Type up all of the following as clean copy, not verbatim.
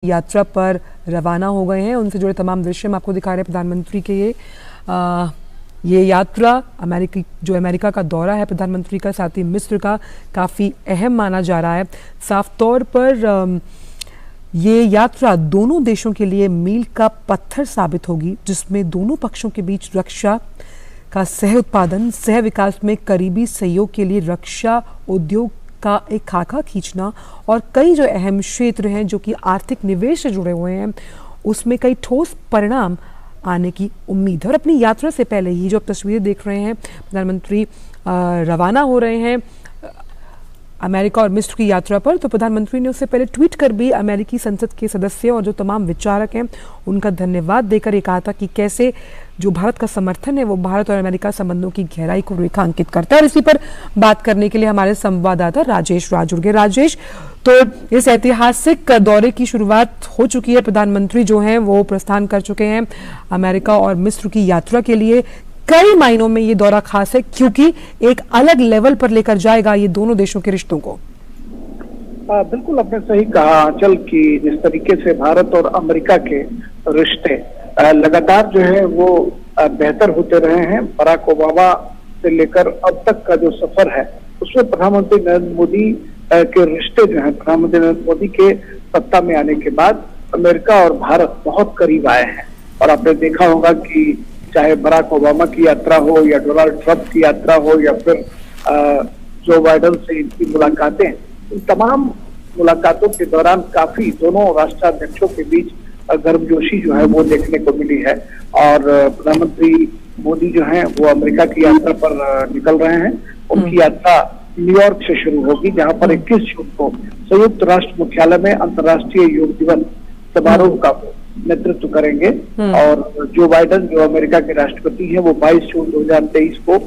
यात्रा पर रवाना हो गए हैं। उनसे जुड़े तमाम दृश्य हम आपको दिखा रहे हैं। प्रधानमंत्री के ये यात्रा अमेरिका का दौरा है प्रधानमंत्री का, साथ ही मिस्र का काफ़ी अहम माना जा रहा है। साफ तौर पर ये यात्रा दोनों देशों के लिए मील का पत्थर साबित होगी, जिसमें दोनों पक्षों के बीच रक्षा का सह उत्पादन, सह विकास में करीबी सहयोग के लिए रक्षा उद्योग का एक खाका खींचना और कई जो अहम क्षेत्र हैं जो कि आर्थिक निवेश से जुड़े हुए हैं, उसमें कई ठोस परिणाम आने की उम्मीद है। और अपनी यात्रा से पहले ही जो आप तस्वीरें देख रहे हैं, प्रधानमंत्री रवाना हो रहे हैं अमेरिका और मिस्र की यात्रा पर। तो प्रधानमंत्री ने उससे पहले ट्वीट कर भी अमेरिकी संसद के सदस्य और जो तमाम विचारक हैं उनका धन्यवाद देकर ये कहा था कि कैसे जो भारत का समर्थन है वो भारत और अमेरिका संबंधों की गहराई को रेखांकित करता है। और इसी पर बात करने के लिए हमारे संवाददाता राजेश राज जुड़ गए। राजेश, तो इस ऐतिहासिक दौरे की शुरुआत हो चुकी है, प्रधानमंत्री जो हैं वो प्रस्थान कर चुके हैं अमेरिका और मिस्र की यात्रा के लिए। कई मायनों में ये दौरा खास है क्योंकि एक अलग लेवल पर लेकर जाएगा ये दोनों देशों के रिश्तों को। बिल्कुल, आपने सही कहा आंचल कि जिस तरीके से भारत और अमेरिका के रिश्ते लगातार जो है वो बेहतर होते रहे हैं। बराक ओबामा से लेकर अब तक का जो सफर है उसमें प्रधानमंत्री नरेंद्र मोदी के रिश्ते जो है, प्रधानमंत्री नरेंद्र मोदी के सत्ता में आने के बाद अमेरिका और भारत बहुत करीब आए हैं। और आपने देखा होगा कि चाहे बराक ओबामा की यात्रा हो या डोनाल्ड ट्रंप की यात्रा हो या फिर जो बाइडेन से इनकी मुलाकातें, इन तमाम मुलाकातों के दौरान काफी दोनों राष्ट्राध्यक्षों के बीच गर्मजोशी जो है वो देखने को मिली है। और प्रधानमंत्री मोदी जो हैं वो अमेरिका की यात्रा पर निकल रहे हैं। उनकी यात्रा न्यूयॉर्क से शुरू होगी, जहां पर 21 जून को संयुक्त राष्ट्र मुख्यालय में अंतर्राष्ट्रीय योग दिवस समारोह का नेतृत्व करेंगे। और जो बाइडेन जो अमेरिका के राष्ट्रपति हैं वो 22 जून 2023 को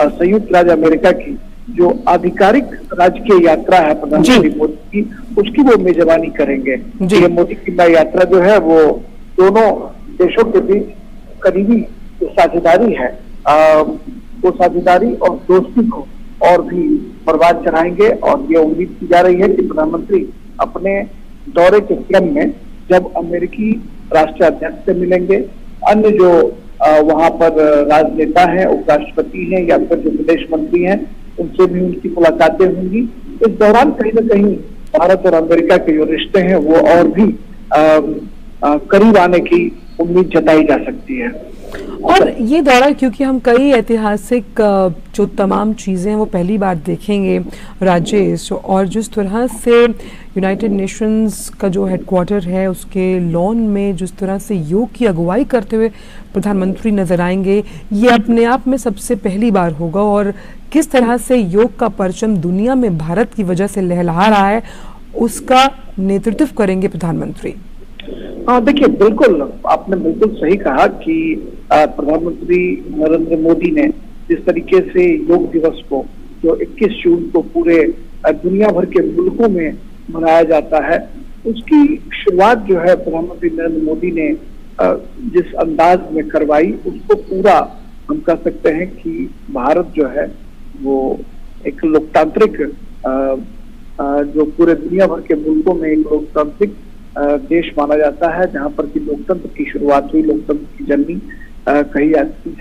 संयुक्त राज्य अमेरिका की जो आधिकारिक राजकीय यात्रा है प्रधानमंत्री मोदी की, उसकी वो मेजबानी करेंगे। ये मोदी की यात्रा जो है वो दोनों देशों के बीच करीबी जो साझेदारी है वो साझेदारी और दोस्ती को और भी बर्बाद चढ़ाएंगे। और ये उम्मीद की जा रही है कि प्रधानमंत्री अपने दौरे के क्रम में जब अमेरिकी राष्ट्राध्यक्ष से मिलेंगे, अन्य जो वहां पर राजनेता हैं, उपराष्ट्रपति हैं या फिर जो विदेश मंत्री हैं, उनसे भी उनकी मुलाकातें होंगी। इस दौरान कहीं न कहीं भारत और अमेरिका के जो रिश्ते हैं वो और भी करीब आने की उम्मीद जताई जा सकती है। और ये दौरा क्योंकि हम कई ऐतिहासिक जो तमाम चीज़ें हैं वो पहली बार देखेंगे राजेश, और जिस तरह से यूनाइटेड नेशंस का जो हेडक्वार्टर है उसके लॉन में जिस तरह से योग की अगुवाई करते हुए प्रधानमंत्री नजर आएंगे, ये अपने आप में सबसे पहली बार होगा। और किस तरह से योग का परचम दुनिया में भारत की वजह से लहलहा रहा है, उसका नेतृत्व करेंगे प्रधानमंत्री। देखिए, बिल्कुल आपने बिल्कुल सही कहा कि प्रधानमंत्री नरेंद्र मोदी ने जिस तरीके से योग दिवस को जो 21 जून को पूरे दुनिया भर के मुल्कों में मनाया जाता है, उसकी शुरुआत जो है प्रधानमंत्री नरेंद्र मोदी ने जिस अंदाज में करवाई, उसको पूरा हम कह सकते हैं कि भारत जो है वो एक लोकतांत्रिक जो पूरे दुनिया भर के मुल्कों में एक लोकतांत्रिक देश माना जाता है, जहां पर कि लोकतंत्र की शुरुआत हुई, लोकतंत्र की जननी कही जाती है।